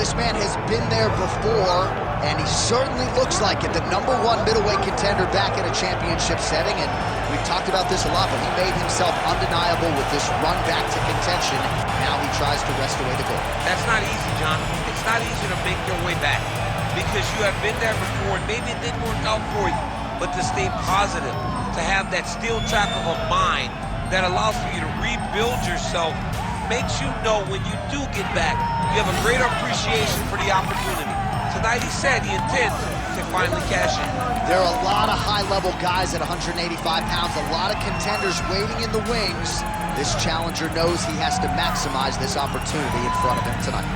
this man has been there before, and he certainly looks like it. The #1 middleweight contender back in a championship setting, and we've talked about this a lot, but he made himself undeniable with this run back to contention. Now he tries to wrest away the gold. That's not easy, John. It's not easy to make your way back because you have been there before, and maybe it didn't work out for you, but to stay positive, to have that steel trap of a mind that allows for you to rebuild yourself, makes you know when you do get back, you have a greater appreciation for the opportunity. Tonight he said he intends to finally cash in. There are a lot of high-level guys at 185 pounds, a lot of contenders waiting in the wings. This challenger knows he has to maximize this opportunity in front of him tonight.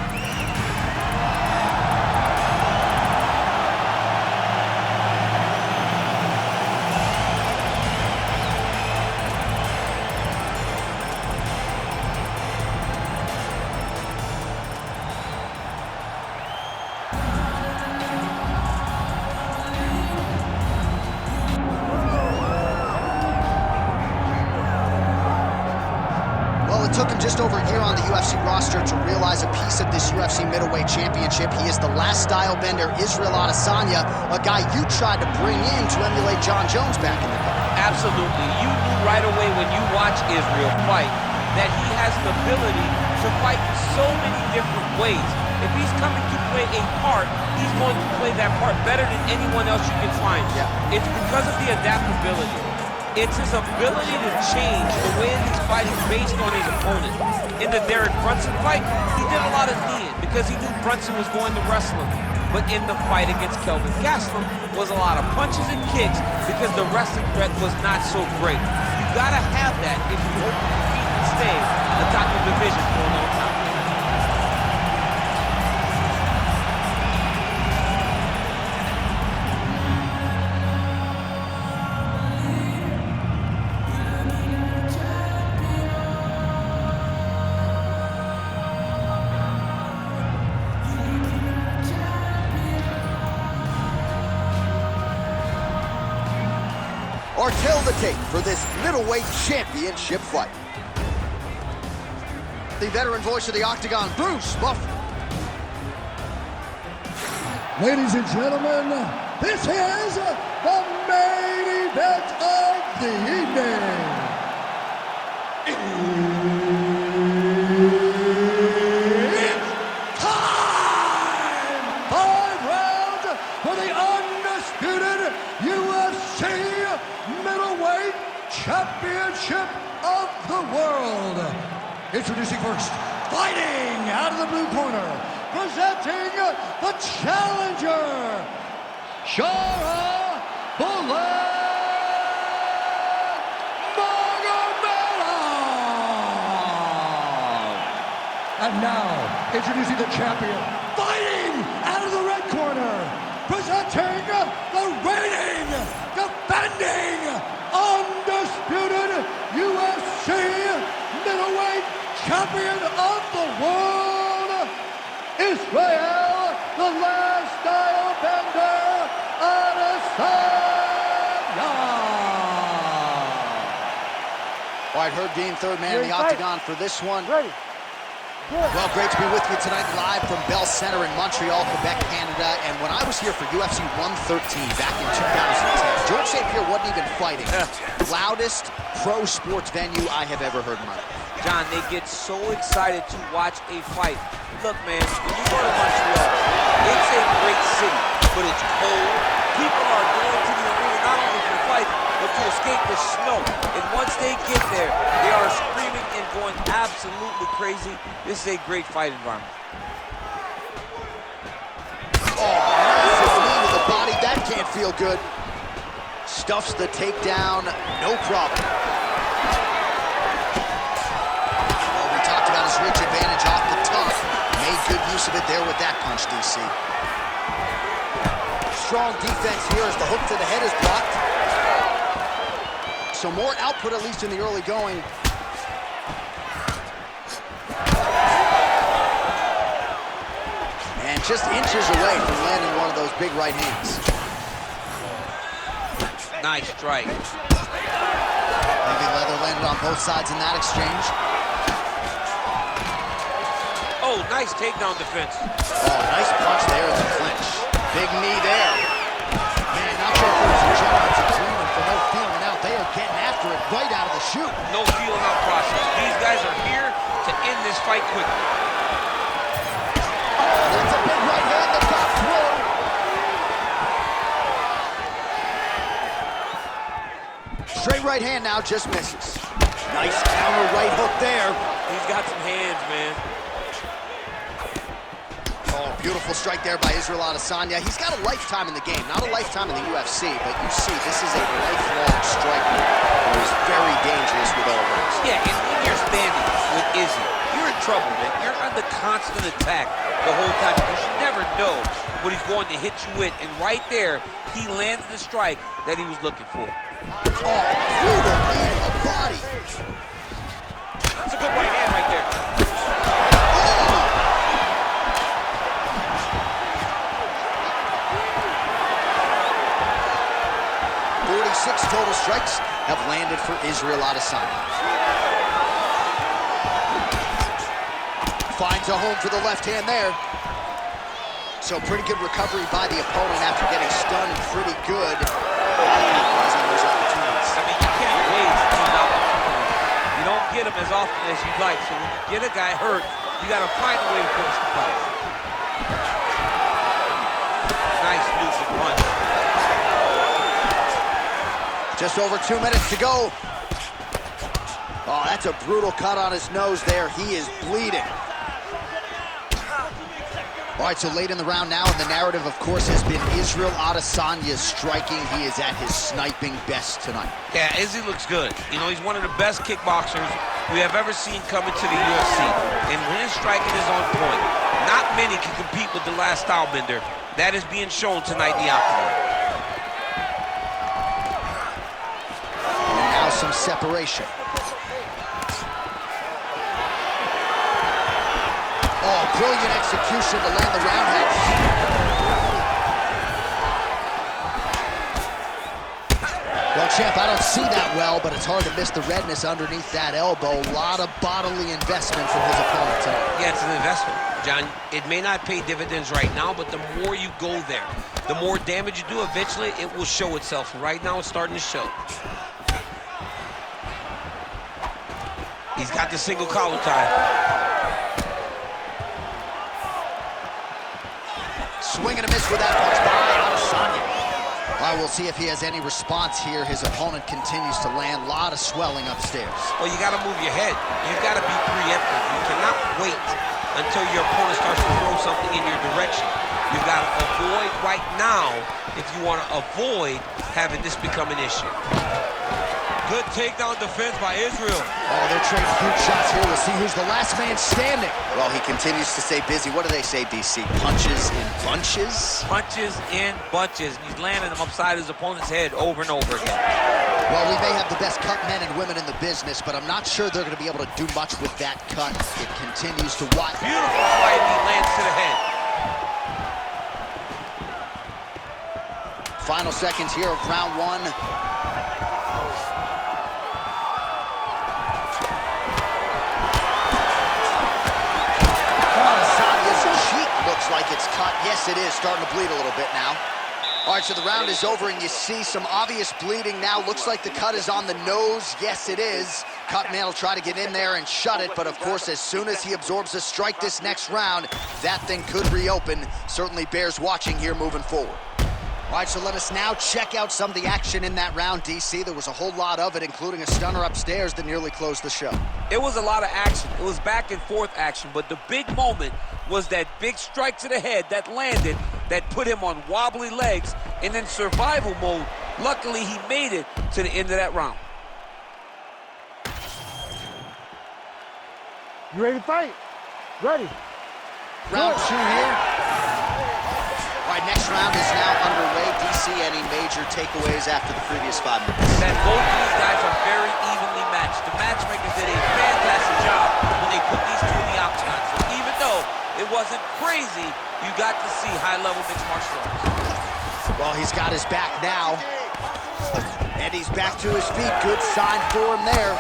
It took him just over a year on the UFC roster to realize a piece of this UFC middleweight championship. He is the last style bender, Isreal Adesanya, a guy you tried to bring in to emulate John Jones back in the day. Absolutely. You knew right away when you watch Isreal fight that he has the ability to fight in so many different ways. If he's coming to play a part, he's going to play that part better than anyone else you can find. Yeah. It's because of the adaptability. It's his ability to change the way that he's fighting based on his opponent. In the Derek Brunson fight, he did a lot of kneeing because he knew Brunson was going to wrestle him. But in the fight against Kelvin Gastelum was a lot of punches and kicks because the wrestling threat was not so great. You gotta have that if you hope to compete and stay atop the division for a long time. Or tell the tape for this middleweight championship fight. The veteran voice of the Octagon, Bruce Buffer. Ladies and gentlemen, this is the main event of the evening. It's time! 5 rounds for the undisputed UFC middleweight championship of the world. Introducing first, fighting out of the blue corner, presenting the challenger, Shara Magomedov. And now, introducing the champion, fighting out of the red corner, presenting the reigning, defending, undisputed UFC middleweight champion of the world, Isreal, the last style bender, Adesanya. All right, Herb Dean, third man in the Octagon for this one. Ready. Well, great to be with you tonight, live from Bell Center in Montreal, Quebec, Canada. And when I was here for UFC 113 back in 2010, George St. Pierre wasn't even fighting. Loudest pro sports venue I have ever heard in my life. John, they get so excited to watch a fight. Look, man, when you go to Montreal, it's a great city, but it's cold. People are going to the arena not only for fights, but to escape the snow. And once they get there, they are screaming and going absolutely crazy. This is a great fight environment. Oh, massive knee to the body. That can't feel good. Stuffs the takedown, no problem. Well, we talked about his reach advantage off the top. Made good use of it there with that punch, DC. Strong defense here as the hook to the head is blocked. So more output, at least in the early going. And just inches away from landing one of those big right hands. Nice strike. Heavy leather landed on both sides in that exchange. Oh, Oh, nice takedown defense. Oh, nice punch there in the clinch. Big knee there. Man, not sure if it was a gentleman's agreement for no feeling out. They are getting after it right out of the chute. No feeling out process. These guys are here to end this fight quickly. Oh, that's a big right hand that got through. Straight right hand now, just misses. Nice counter right hook there. He's got some hands, man. Oh, beautiful strike there by Isreal Adesanya. He's got a lifetime in the game, not a lifetime in the UFC, but you see, this is a lifelong striker who is very dangerous with all those. Yeah, and when you're standing with Izzy, you're in trouble, man. You're under constant attack the whole time because you never know what he's going to hit you with. And right there, he landed the strike that he was looking for. Oh, brutal knee to the body. That's a good right hand right there. 46 total strikes have landed for Isreal Adesanya. Finds a home for the left hand there. So pretty good recovery by the opponent after getting stunned pretty good. Capitalizing on those opportunities. I mean, you can't waste those opportunities. You don't get them as often as you'd like. So when you get a guy hurt, you got to find a way to finish the fight. Nice lucid punch. Just over 2 minutes to go. Oh, that's a brutal cut on his nose there. He is bleeding. All right, so late in the round now, and the narrative, of course, has been Isreal Adesanya's striking. He is at his sniping best tonight. Yeah, Izzy looks good. You know, he's one of the best kickboxers we have ever seen come into the UFC. And when his striking is on point, not many can compete with the last style bender. That is being shown tonight in the octagon. And now some separation. Oh, brilliant execution to land the roundhouse. Well, champ, I don't see that well, but it's hard to miss the redness underneath that elbow. A lot of bodily investment from his opponent tonight. Yeah, it's an investment, John. It may not pay dividends right now, but the more you go there, the more damage you do, eventually it will show itself. Right now, it's starting to show. He's got the single collar tie. Swing and a miss with that punch by Adesanya. All right, we'll see if he has any response here. His opponent continues to land. A lot of swelling upstairs. Well, you got to move your head. You got to be preemptive. You cannot wait until your opponent starts to throw something in your direction. You've got to avoid right now if you want to avoid having this become an issue. Good takedown defense by Isreal. Oh, they're trading huge shots here. We'll see who's the last man standing. Well, he continues to stay busy. What do they say, DC? Punches in bunches? Punches in bunches. He's landing them upside his opponent's head over and over again. Well, we may have the best cut men and women in the business, but I'm not sure they're going to be able to do much with that cut. It continues to watch. Beautiful fight. He lands to the head. Final seconds here of round one. Looks like it's cut. Yes, it is. Starting to bleed a little bit now. All right, so the round is over, and you see some obvious bleeding now. Looks like the cut is on the nose. Yes, it is. Cut man will try to get in there and shut it, but of course, as soon as he absorbs a strike this next round, that thing could reopen. Certainly bears watching here moving forward. All right, so let us now check out some of the action in that round, DC. There was a whole lot of it, including a stunner upstairs that nearly closed the show. It was a lot of action. It was back and forth action, but the big moment was that big strike to the head that landed, that put him on wobbly legs, and in survival mode. Luckily, he made it to the end of that round. You ready to fight? Ready. Round two here. All right, next round is now underway. DC, any major takeaways after the previous 5 minutes? That both of these guys are very evenly matched. The matchmakers did a fantastic job when they put these two in the octagon. So even though it wasn't crazy, you got to see high-level mixed martial arts. Well, he's got his back now. And he's back to his feet. Good sign for him there.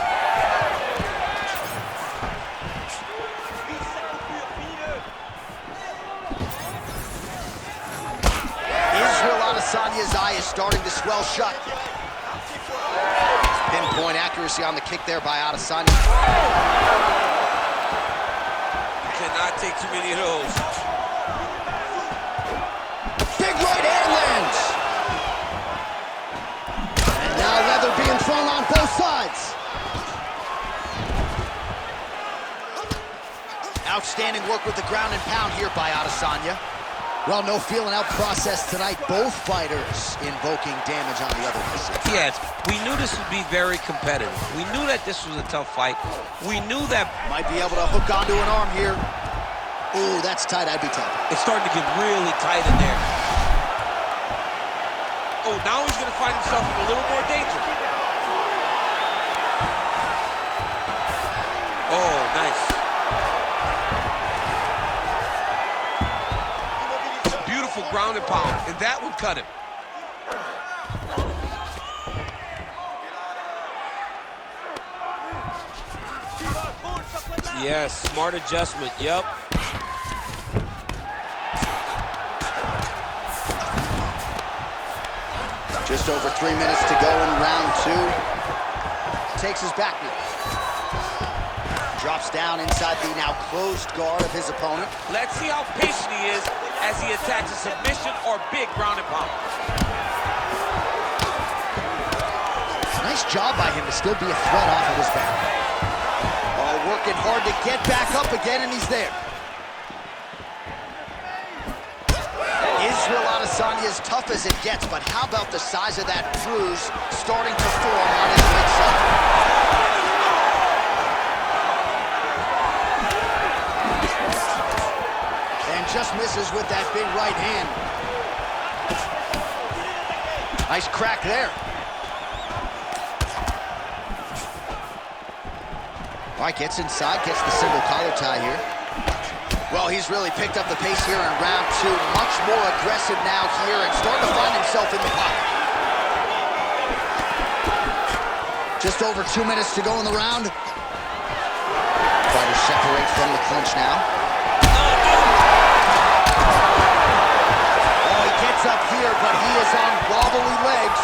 Adesanya's eye is starting to swell shut. Pinpoint accuracy on the kick there by Adesanya. You cannot take too many of those. Big right hand lands. And now leather being thrown on both sides. Outstanding work with the ground and pound here by Adesanya. Well, no feeling out process tonight. Both fighters invoking damage on the other. Yes, we knew this would be very competitive. We knew that this was a tough fight. We knew that... Might be able to hook onto an arm here. Ooh, that's tight. I'd be tough. It's starting to get really tight in there. Oh, now he's going to find himself in a little more danger. Oh, nice. Beautiful ground and pound, and that would cut him. Yes, smart adjustment, yep. Just over 3 minutes to go in round 2. Takes his back knee. Drops down inside the now closed guard of his opponent. Let's see how patient he is as he attacks a submission or big ground and pound. Nice job by him to still be a threat off of his back. Oh, working hard to get back up again, and he's there. Isreal Adesanya is tough as it gets, but how about the size of that bruise starting to form on his midsection? Just misses with that big right hand. Nice crack there. All right, gets inside, gets the single collar tie here. Well, he's really picked up the pace here in round 2. Much more aggressive now here and starting to find himself in the pocket. Just over 2 minutes to go in the round. Fighters separate from the clinch now. Up here, but he is on wobbly legs.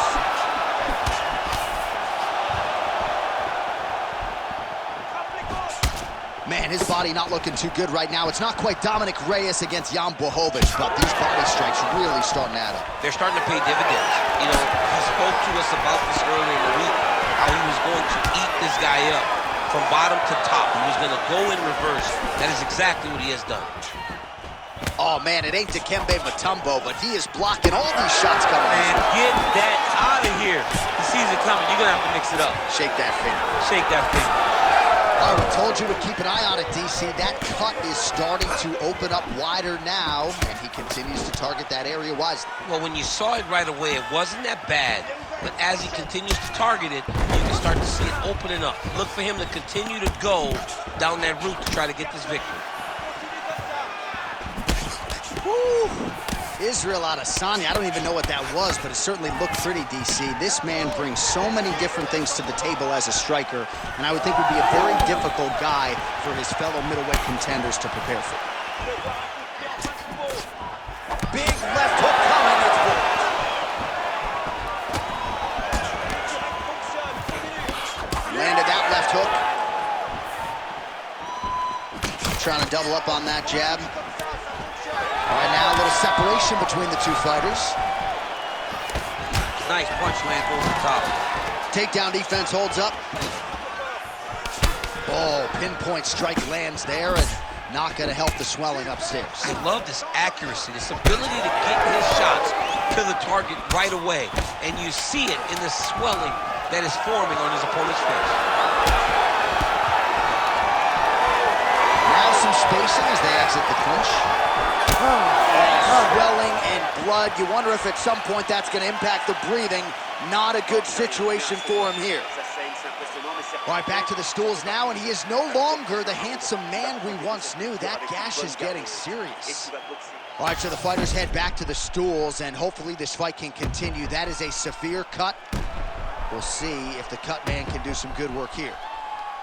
Man, his body not looking too good right now. It's not quite Dominic Reyes against Jan Blachowicz, but these body strikes really starting to add up. They're starting to pay dividends. You know, he spoke to us about this earlier in the week, how he was going to eat this guy up from bottom to top. He was going to go in reverse. That is exactly what he has done. Oh, man, it ain't Dikembe Mutombo, but he is blocking all these shots coming in. And get that out of here. He sees it coming. You're going to have to mix it up. Shake that finger. Shake that finger. All right, we told you to keep an eye on it, DC. That cut is starting to open up wider now, and he continues to target that area wisely. Well, when you saw it right away, it wasn't that bad. But as he continues to target it, you can start to see it opening up. Look for him to continue to go down that route to try to get this victory. Woo! Isreal Adesanya, I don't even know what that was, but it certainly looked pretty, DC. This man brings so many different things to the table as a striker, and I would think would be a very difficult guy for his fellow middleweight contenders to prepare for. Big left hook coming, it's blocked. Landed that left hook. Trying to double up on that jab. All right, now a little separation between the two fighters. Nice punch lands over the top. Takedown defense holds up. Oh, pinpoint strike lands there and not going to help the swelling upstairs. I love this accuracy, this ability to get his shots to the target right away. And you see it in the swelling that is forming on his opponent's face. Now some spacing as they exit the clinch. Swelling and blood. You wonder if at some point that's going to impact the breathing. Not a good situation for him here. All right, back to the stools now, and he is no longer the handsome man we once knew. That gash is getting serious. All right, so the fighters head back to the stools, and hopefully this fight can continue. That is a severe cut. We'll see if the cut man can do some good work here.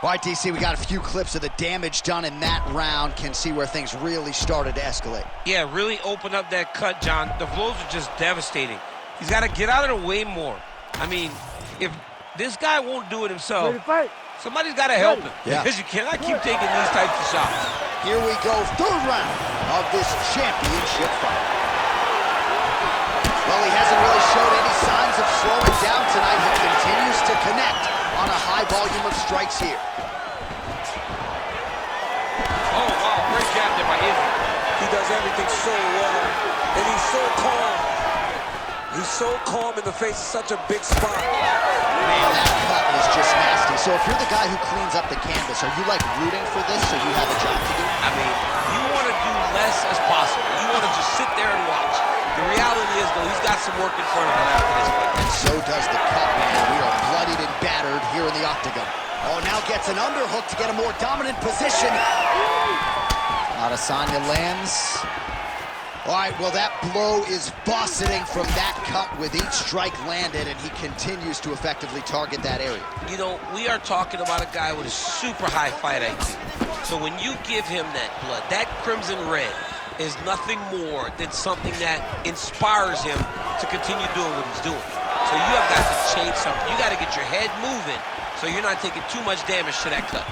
All right, DC, we got a few clips of the damage done in that round. Can see where things really started to escalate. Yeah, really opened up that cut, John. The blows are just devastating. He's got to get out of the way more. I mean, if this guy won't do it himself, somebody's got to help him. Yeah. Because you cannot keep taking these types of shots. Here we go, third round of this championship fight. Well, he hasn't really showed any signs of slowing down tonight. He continues to connect on a high volume of strikes here. Oh, wow, great jab there by Izzy. He does everything so well, and he's so calm. He's so calm in the face of such a big spot. Man, that cut was just nasty. So if you're the guy who cleans up the canvas, are you like rooting for this so you have a job to do? I mean, you want to do less as possible. You want to just sit there and watch. The reality is, though, he's got some work in front of him after this fight. And so does the cut, man. We are bloodied and battered here in the octagon. Oh, now gets an underhook to get a more dominant position. Adesanya lands. All right, well, that blow is bossing from that cut with each strike landed, and he continues to effectively target that area. You know, we are talking about a guy with a super high fight IQ. So when you give him that blood, that crimson red is nothing more than something that inspires him to continue doing what he's doing. So you have got to change something. You got to get your head moving so you're not taking too much damage to that cut.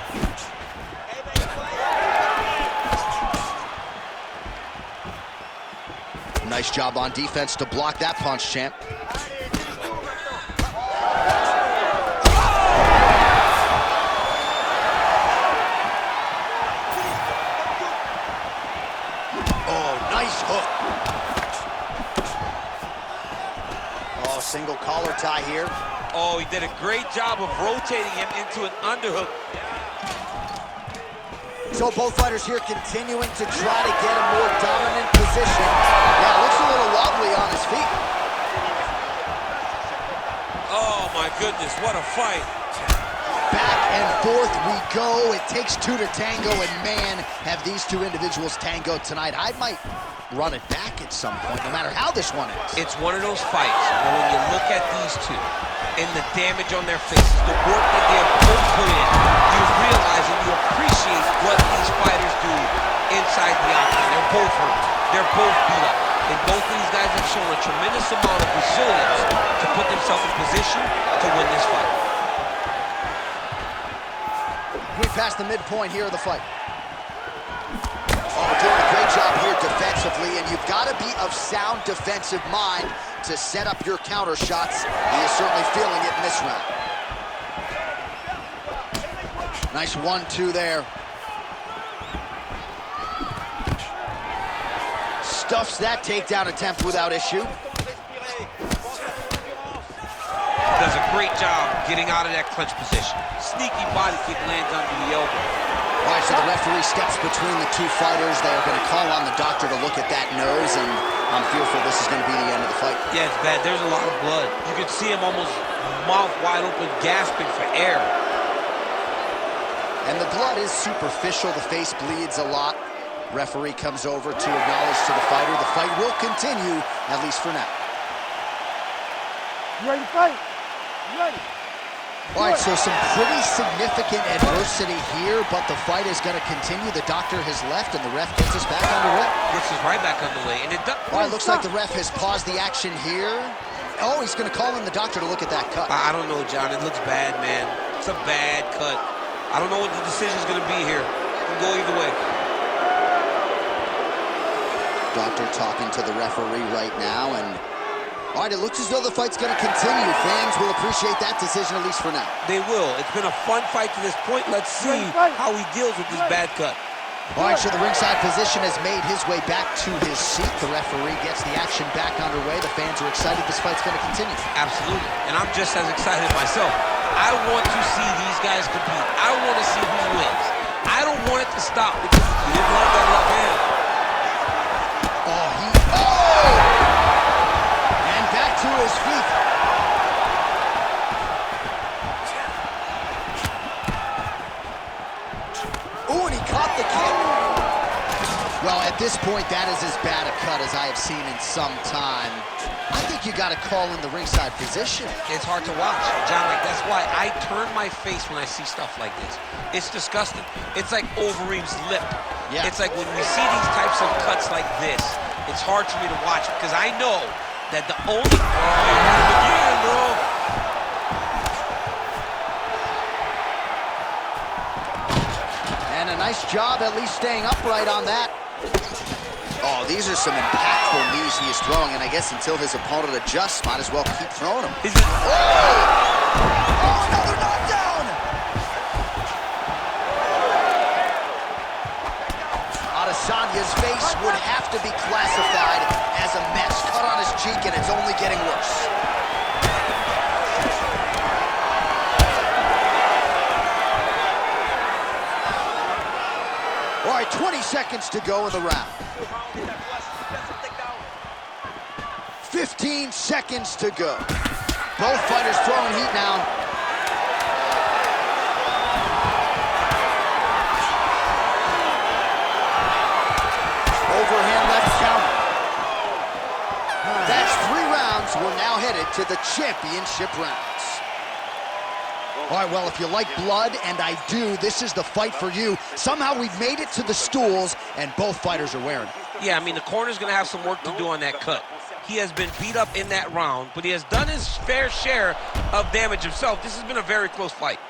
Nice job on defense to block that punch, champ. Oh, nice hook. Oh, single collar tie here. Oh, he did a great job of rotating him into an underhook. So both fighters here continuing to try to get a more dominant position. Yeah, looks a little wobbly on his feet. Oh my goodness, what a fight. Back and forth we go. It takes two to tango, and man, have these two individuals tangoed tonight. I might run it back at some point, no matter how this one ends. It's one of those fights where when you look at these two and the damage on their faces, the work that they have both put in, you realize and you appreciate what these fighters do inside the octagon. They're both hurt. They're both beat up. And both of these guys have shown a tremendous amount of resilience to put themselves in position to win this fight. We passed the midpoint here of the fight. Oh, doing a great job here defensively, and you've got to be of sound defensive mind to set up your counter shots. He is certainly feeling it in this round. Nice 1-2 there. Stuffs that takedown attempt without issue. Does a great job getting out of that clinch position. Sneaky body kick lands under the elbow. All right, so the referee steps between the two fighters. They are going to call on the doctor to look at that nose, and I'm fearful this is going to be the end of the fight. Yeah, it's bad. There's a lot of blood. You can see him almost mouth wide open, gasping for air. And the blood is superficial. The face bleeds a lot. Referee comes over to acknowledge to the fighter. The fight will continue, at least for now. You ready to fight? You ready? All right, so some pretty significant adversity here, but the fight is going to continue. The doctor has left, and the ref gets us back underway. Gets us right back underway, and it does. All right, looks like the ref has paused the action here. Oh, he's going to call in the doctor to look at that cut. I don't know, John. It looks bad, man. It's a bad cut. I don't know what the decision's going to be here. It can go either way. Doctor talking to the referee right now, and all right, it looks as though the fight's going to continue. Fans will appreciate that decision, at least for now. They will. It's been a fun fight to this point. Let's see how he deals with this bad cut. All right, so the ringside physician has made his way back to his seat. The referee gets the action back underway. The fans are excited this fight's going to continue. Absolutely, and I'm just as excited myself. I want to see these guys compete. I want to see who wins. I don't want it to stop because he didn't like that left hand. And back to his feet. Ooh, and he caught the kick. Well, at this point, that is as bad a cut as I have seen in some time. I think you got to call in the ringside physician. It's hard to watch, John. Like, that's why I turn my face when I see stuff like this. It's disgusting. It's like Overeem's lip. Yeah. It's like when we see these types of cuts like this, it's hard for me to watch because I know that the only... Oh, he had him again, bro. And a nice job at least staying upright on that. Oh, these are some impactful knees he is throwing, and I guess until his opponent adjusts, might as well keep throwing them. Oh, another knockdown! Adesanya's face would have to be classified as a mess. Cut on his cheek, and it's only getting worse. All right, 20 seconds to go in the round. 15 seconds to go. Both fighters throwing heat now. Overhand left counter. That's 3 rounds. We're now headed to the championship rounds. All right, well, if you like blood, and I do, this is the fight for you. Somehow we've made it to the stools, and both fighters are wearing it. Yeah, I mean, the corner's going to have some work to do on that cut. He has been beat up in that round, but he has done his fair share of damage himself. This has been a very close fight.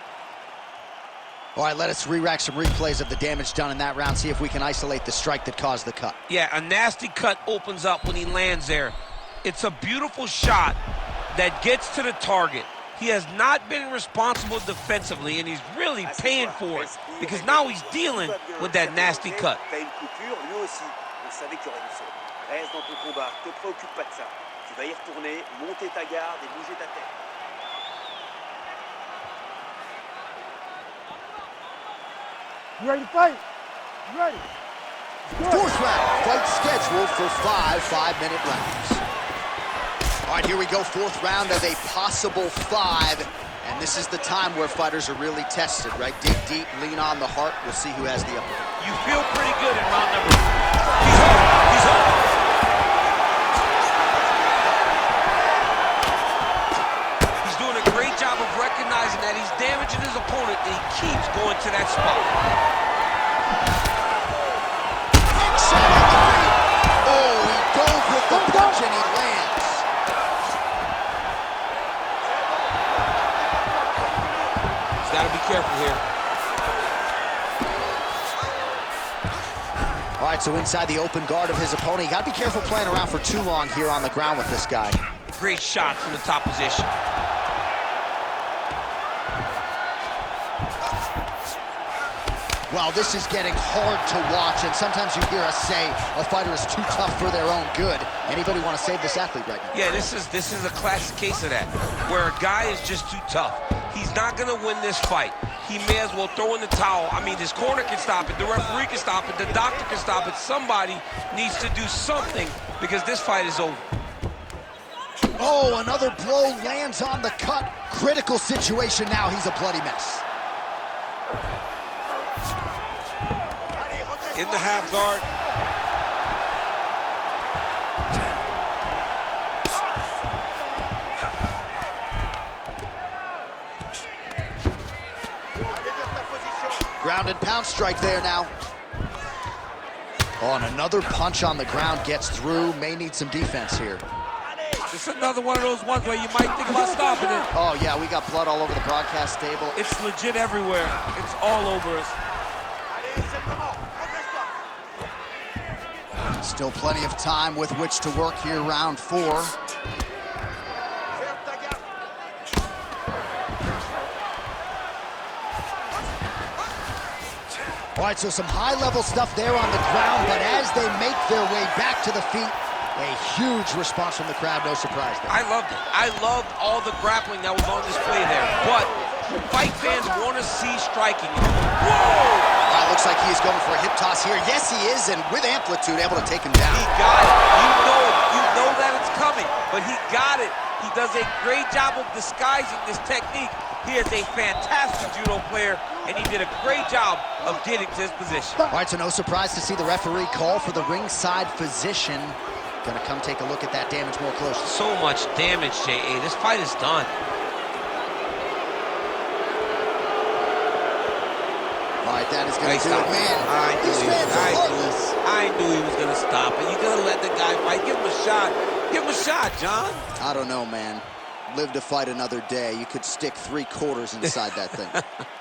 All right, let us re-rack some replays of the damage done in that round, see if we can isolate the strike that caused the cut. Yeah, a nasty cut opens up when he lands there. It's a beautiful shot that gets to the target. He has not been responsible defensively, and he's really paying for it because now he's dealing with that nasty cut. Reste dans ton combat, te préoccupe pas de ça. Tu vas y retourner, monter ta garde et bouger ta tête. You ready to fight? You ready? 4th round, fight scheduled for 5 5-minute rounds. All right, here we go, 4th round of a possible 5. And this is the time where fighters are really tested, right? Dig deep, lean on the heart. We'll see who has the upper hand. You feel pretty good in round number 1. He's hurt. He's hurt. He's doing a great job of recognizing that he's damaging his opponent, and he keeps going to that spot. Oh, he goes with the punch and he lands. He's got to be careful here. All right, so inside the open guard of his opponent, you got to be careful playing around for too long here on the ground with this guy. Great shot from the top position. Well, this is getting hard to watch, and sometimes you hear us say a fighter is too tough for their own good. Anybody want to save this athlete right now? Yeah, this is a classic case of that, where a guy is just too tough. He's not going to win this fight. He may as well throw in the towel. I mean, his corner can stop it, the referee can stop it, the doctor can stop it. Somebody needs to do something because this fight is over. Oh, another blow lands on the cut. Critical situation now. He's a bloody mess. In the half guard. Ground and pound strike there now. Oh, and another punch on the ground gets through. May need some defense here. It's another one of those ones where you might think about stopping it. Oh, yeah, we got blood all over the broadcast table. It's legit everywhere. It's all over us. Still plenty of time with which to work here, round 4. All right, so some high-level stuff there on the ground, but as they make their way back to the feet, a huge response from the crowd, no surprise there. I loved it. I loved all the grappling that was on display there, but fight fans want to see striking. Whoa! Looks like he is going for a hip toss here. Yes, he is, and with amplitude, able to take him down. He got it. You know that it's coming, but he got it. He does a great job of disguising this technique. He is a fantastic judo player, and he did a great job of getting to his position. All right, so no surprise to see the referee call for the ringside physician. Gonna come take a look at that damage more closely. So much damage, J.A. This fight is done. All right, that is gonna do it, man. I knew he was gonna stop it. You gotta let the guy fight. Give him a shot. Give him a shot, John. I don't know, man. Live to fight another day. You could stick 3/4 inside that thing.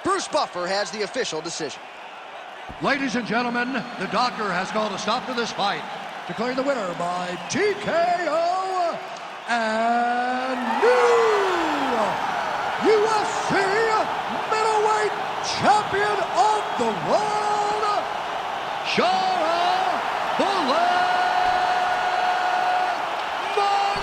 Bruce Buffer has the official decision. Ladies and gentlemen, the doctor has called a stop to this fight, declaring the winner by TKO and new UFC middleweight champion of the world, Shara.